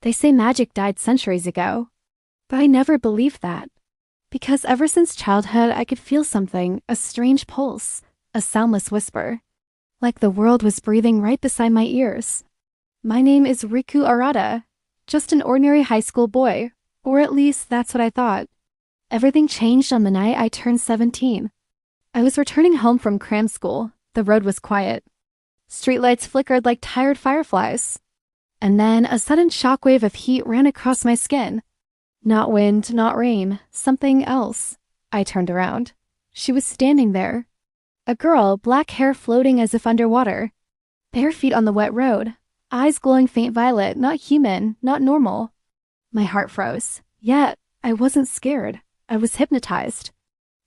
They say magic died centuries ago. But I never believed that. Because ever since childhood, I could feel something, a strange pulse, a soundless whisper. Like the world was breathing right beside my ears. My name is Riku Arata. Just an ordinary high school boy. Or at least that's what I thought. Everything changed on the night I turned 17. I was returning home from cram school. The road was quiet. Streetlights flickered like tired fireflies. And then a sudden shockwave of heat ran across my skin. Not wind, not rain, something else. I turned around. She was standing there. A girl, black hair floating as if underwater. Bare feet on the wet road. Eyes glowing faint violet, not human, not normal. My heart froze. Yet, I wasn't scared. I was hypnotized.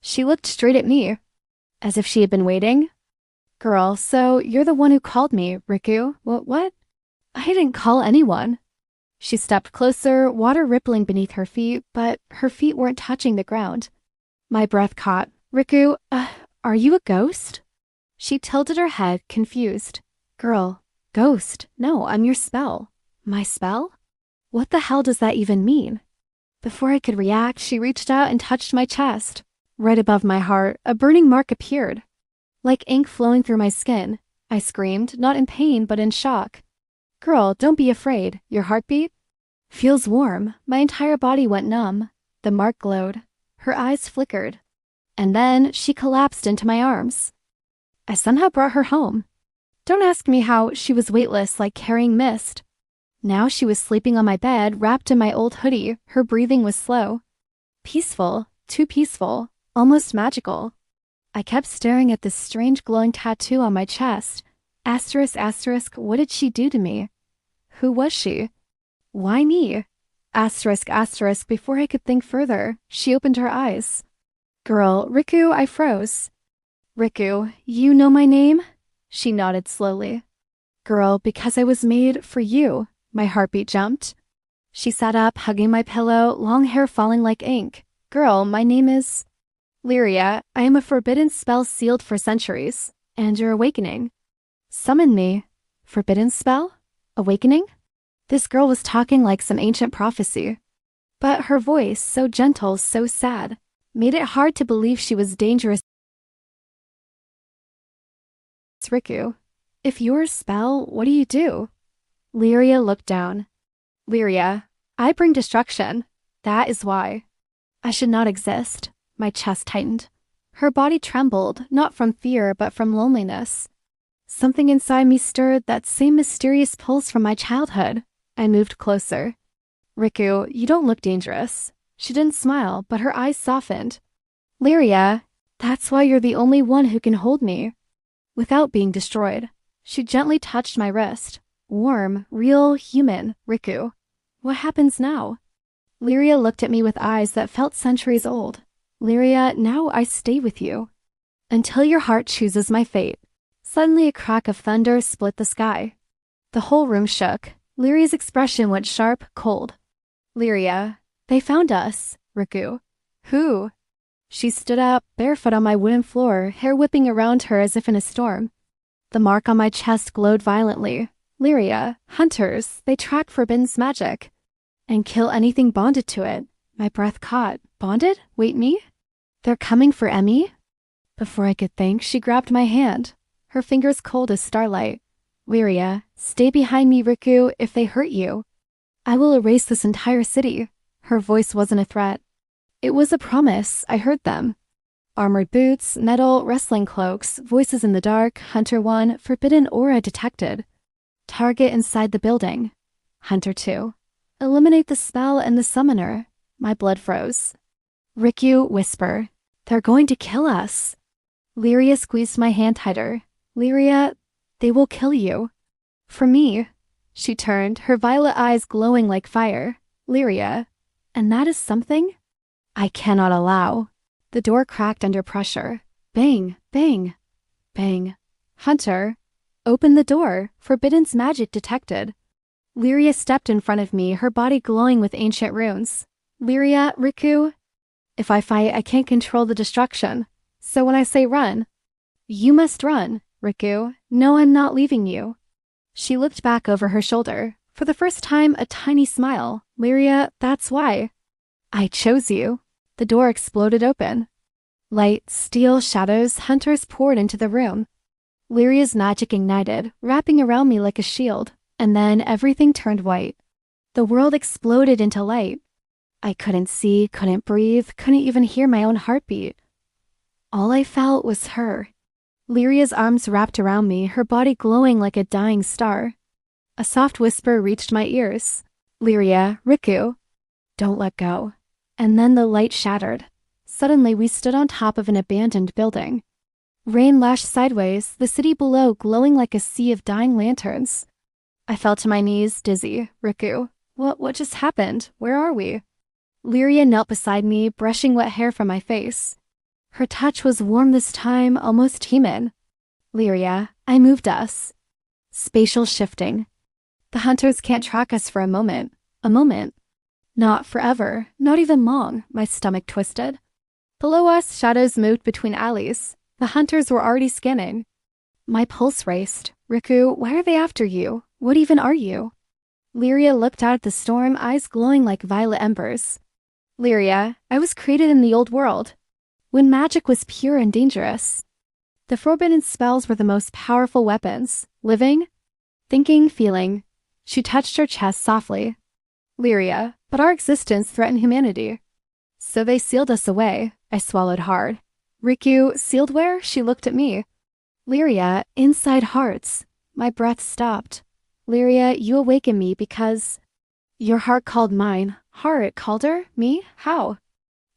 She looked straight at me, as if she had been waiting. Girl, so you're the one who called me, Riku. What? I didn't call anyone. She stepped closer, water rippling beneath her feet, but her feet weren't touching the ground. My breath caught. Riku, are you a ghost? She tilted her head, confused. Girl, ghost. No, I'm your spell. My spell? What the hell does that even mean? Before I could react, she reached out and touched my chest. Right above my heart, a burning mark appeared. Like ink flowing through my skin. I screamed, not in pain, but in shock. Girl, don't be afraid. Your heartbeat? Feels warm. My entire body went numb. The mark glowed. Her eyes flickered. And then she collapsed into my arms. I somehow brought her home. Don't ask me how. She was weightless, like carrying mist. Now she was sleeping on my bed, wrapped in my old hoodie. Her breathing was slow. Peaceful. Too peaceful. Almost magical. I kept staring at this strange glowing tattoo on my chest. Asterisk, asterisk, what did she do to me? Who was she? Why me? Asterisk, asterisk, before I could think further, she opened her eyes. Girl, Riku, I froze. Riku, you know my name? She nodded slowly. Girl, because I was made for you. My heartbeat jumped. She sat up, hugging my pillow, long hair falling like ink. Girl, my name is... Lyria, I am a forbidden spell sealed for centuries. And you're awakening. Summon me. Forbidden spell? Awakening? This girl was talking like some ancient prophecy. But her voice, so gentle, so sad, made it hard to believe she was dangerous. Riku, if you're a spell, what do you do? Lyria looked down. Lyria, I bring destruction. That is why. I should not exist. My chest tightened. Her body trembled, not from fear, but from loneliness. Something inside me stirred, that same mysterious pulse from my childhood. I moved closer. Riku, you don't look dangerous. She didn't smile, but her eyes softened. Lyria, that's why you're the only one who can hold me. Without being destroyed. She gently touched my wrist. Warm, real, human, Riku. What happens now? Lyria looked at me with eyes that felt centuries old. Lyria, now I stay with you. Until your heart chooses my fate. Suddenly a crack of thunder split the sky. The whole room shook. Lyria's expression went sharp, cold. Lyria, they found us, Riku. Who? She stood up, barefoot on my wooden floor, hair whipping around her as if in a storm. The mark on my chest glowed violently. Lyria, hunters, they track Forbidden's magic. And kill anything bonded to it. My breath caught. Bonded? Wait, me? They're coming for Emmy? Before I could think, she grabbed my hand. Her fingers cold as starlight. Lyria, stay behind me, Riku, if they hurt you. I will erase this entire city. Her voice wasn't a threat. It was a promise. I heard them. Armored boots, metal, wrestling cloaks, voices in the dark, Hunter 1, forbidden aura detected. Target inside the building. Hunter 2. Eliminate the spell and the summoner. My blood froze. Riku, whisper. They're going to kill us. Lyria squeezed my hand tighter. Lyria, they will kill you. For me. She turned, her violet eyes glowing like fire. Lyria, and that is something I cannot allow. The door cracked under pressure. Bang, bang, bang. Hunter, open the door. Forbidden's magic detected. Lyria stepped in front of me, her body glowing with ancient runes. Lyria, Riku, if I fight, I can't control the destruction. So when I say run, you must run, Riku. No, I'm not leaving you. She looked back over her shoulder. For the first time, a tiny smile. Lyria, that's why. I chose you. The door exploded open. Light, steel, shadows, hunters poured into the room. Lyria's magic ignited, wrapping around me like a shield, and then everything turned white. The world exploded into light. I couldn't see, couldn't breathe, couldn't even hear my own heartbeat. All I felt was her. Lyria's arms wrapped around me, her body glowing like a dying star. A soft whisper reached my ears. Lyria, Riku. Don't let go. And then the light shattered. Suddenly we stood on top of an abandoned building. Rain lashed sideways, the city below glowing like a sea of dying lanterns. I fell to my knees, dizzy. Riku, what just happened? Where are we? Lyria knelt beside me, brushing wet hair from my face. Her touch was warm this time, almost human. Lyria, I moved us. Spatial shifting. The hunters can't track us for a moment. A moment. Not forever, not even long, my stomach twisted. Below us, shadows moved between alleys. The hunters were already scanning. My pulse raced. Riku, why are they after you? What even are you? Lyria looked out at the storm, eyes glowing like violet embers. Lyria, I was created in the old world, when magic was pure and dangerous. The forbidden spells were the most powerful weapons. Living, thinking, feeling. She touched her chest softly. Lyria, but our existence threatened humanity. So they sealed us away. I swallowed hard. Riku, sealed where? She looked at me. Lyria, inside hearts. My breath stopped. Lyria, you awakened me because your heart called mine. Heart called her? Me? How?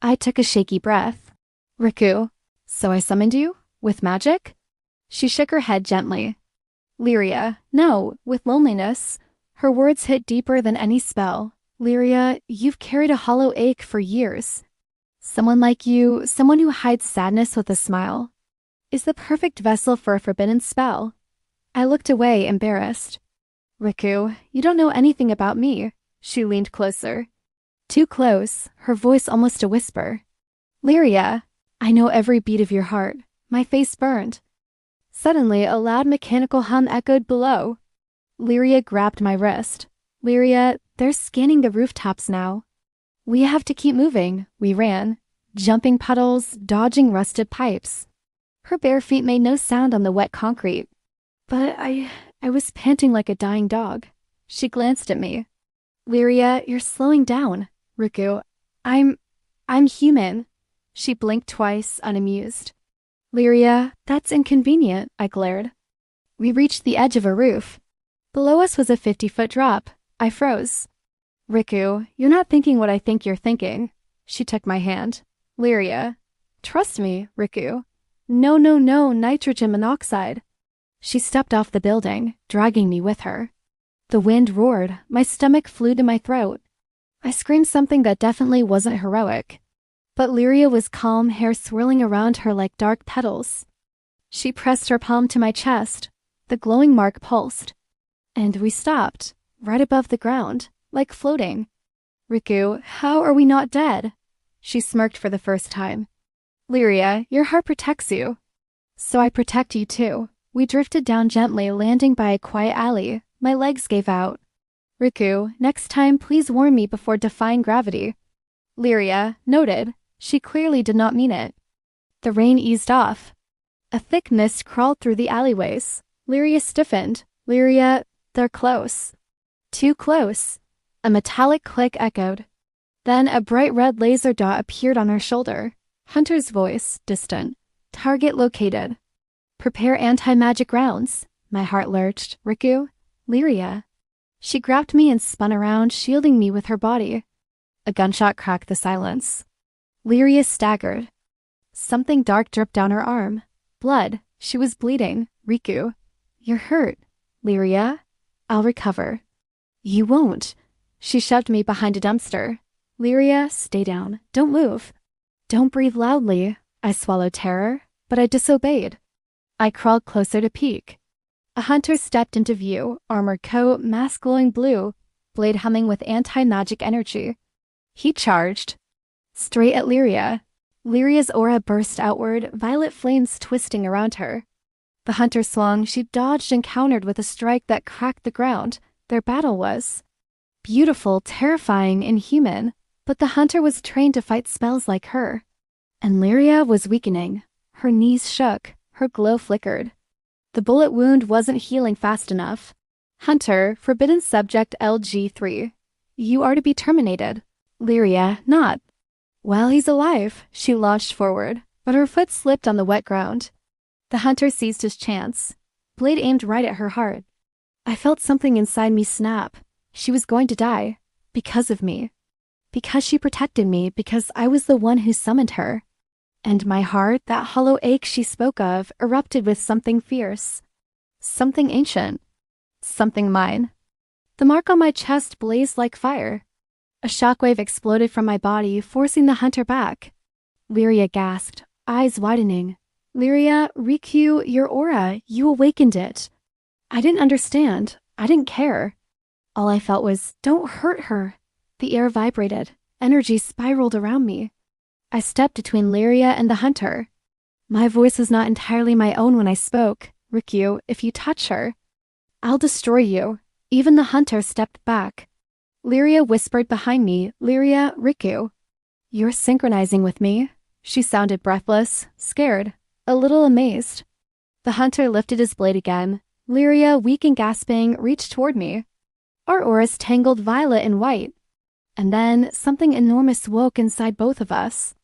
I took a shaky breath. Riku, so I summoned you? With magic? She shook her head gently. Lyria, no, with loneliness. Her words hit deeper than any spell. Lyria, you've carried a hollow ache for years. Someone like you, someone who hides sadness with a smile, is the perfect vessel for a forbidden spell. I looked away, embarrassed. Riku, you don't know anything about me. She leaned closer. Too close, her voice almost a whisper. Lyria, I know every beat of your heart. My face burned. Suddenly, a loud mechanical hum echoed below. Lyria grabbed my wrist. Lyria, they're scanning the rooftops now. We have to keep moving. We ran, jumping puddles, dodging rusted pipes. Her bare feet made no sound on the wet concrete. But I was panting like a dying dog. She glanced at me. Lyria, you're slowing down. Riku, I'm human. She blinked twice, unamused. Lyria, that's inconvenient, I glared. We reached the edge of a roof. Below us was a 50-foot drop. I froze. Riku, you're not thinking what I think you're thinking. She took my hand. Lyria, trust me, Riku. No, nitrogen monoxide. She stepped off the building, dragging me with her. The wind roared. My stomach flew to my throat. I screamed something that definitely wasn't heroic. But Lyria was calm, hair swirling around her like dark petals. She pressed her palm to my chest. The glowing mark pulsed. And we stopped, right above the ground, like floating. Riku, how are we not dead? She smirked for the first time. Lyria, your heart protects you. So I protect you too. We drifted down gently, landing by a quiet alley. My legs gave out. Riku, next time please warn me before defying gravity. Lyria, noted. She clearly did not mean it. The rain eased off. A thick mist crawled through the alleyways. Lyria stiffened. Lyria, they're close. Too close. A metallic click echoed. Then a bright red laser dot appeared on her shoulder. Hunter's voice, distant. Target located. Prepare anti-magic rounds. My heart lurched. Riku? Lyria. She grabbed me and spun around, shielding me with her body. A gunshot cracked the silence. Lyria staggered. Something dark dripped down her arm. Blood. She was bleeding. Riku. You're hurt. Lyria. I'll recover. You won't. She shoved me behind a dumpster. Lyria, stay down. Don't move. Don't breathe loudly. I swallowed terror, but I disobeyed. I crawled closer to peek. A hunter stepped into view, armored coat, mask glowing blue, blade humming with anti-magic energy. He charged. Straight at Lyria. Lyria's aura burst outward, violet flames twisting around her. The hunter swung. She dodged and countered with a strike that cracked the ground. Their battle was beautiful, terrifying, inhuman, but the hunter was trained to fight spells like her. And Lyria was weakening. Her knees shook, her glow flickered. The bullet wound wasn't healing fast enough. Hunter, forbidden subject LG3. You are to be terminated. Lyria, not. While he's alive, she launched forward, but her foot slipped on the wet ground. The hunter seized his chance. Blade aimed right at her heart. I felt something inside me snap. She was going to die. Because of me. Because she protected me, because I was the one who summoned her. And my heart, that hollow ache she spoke of, erupted with something fierce. Something ancient. Something mine. The mark on my chest blazed like fire. A shockwave exploded from my body, forcing the hunter back. Lyria gasped, eyes widening. Lyria, Riku, your aura, you awakened it. I didn't understand. I didn't care. All I felt was, don't hurt her. The air vibrated. Energy spiraled around me. I stepped between Lyria and the hunter. My voice was not entirely my own when I spoke. Riku, if you touch her, I'll destroy you. Even the hunter stepped back. Lyria whispered behind me, Lyria, Riku. You're synchronizing with me. She sounded breathless, scared, a little amazed. The hunter lifted his blade again. Lyria, weak and gasping, reached toward me. Our auras tangled violet and white. And then something enormous woke inside both of us.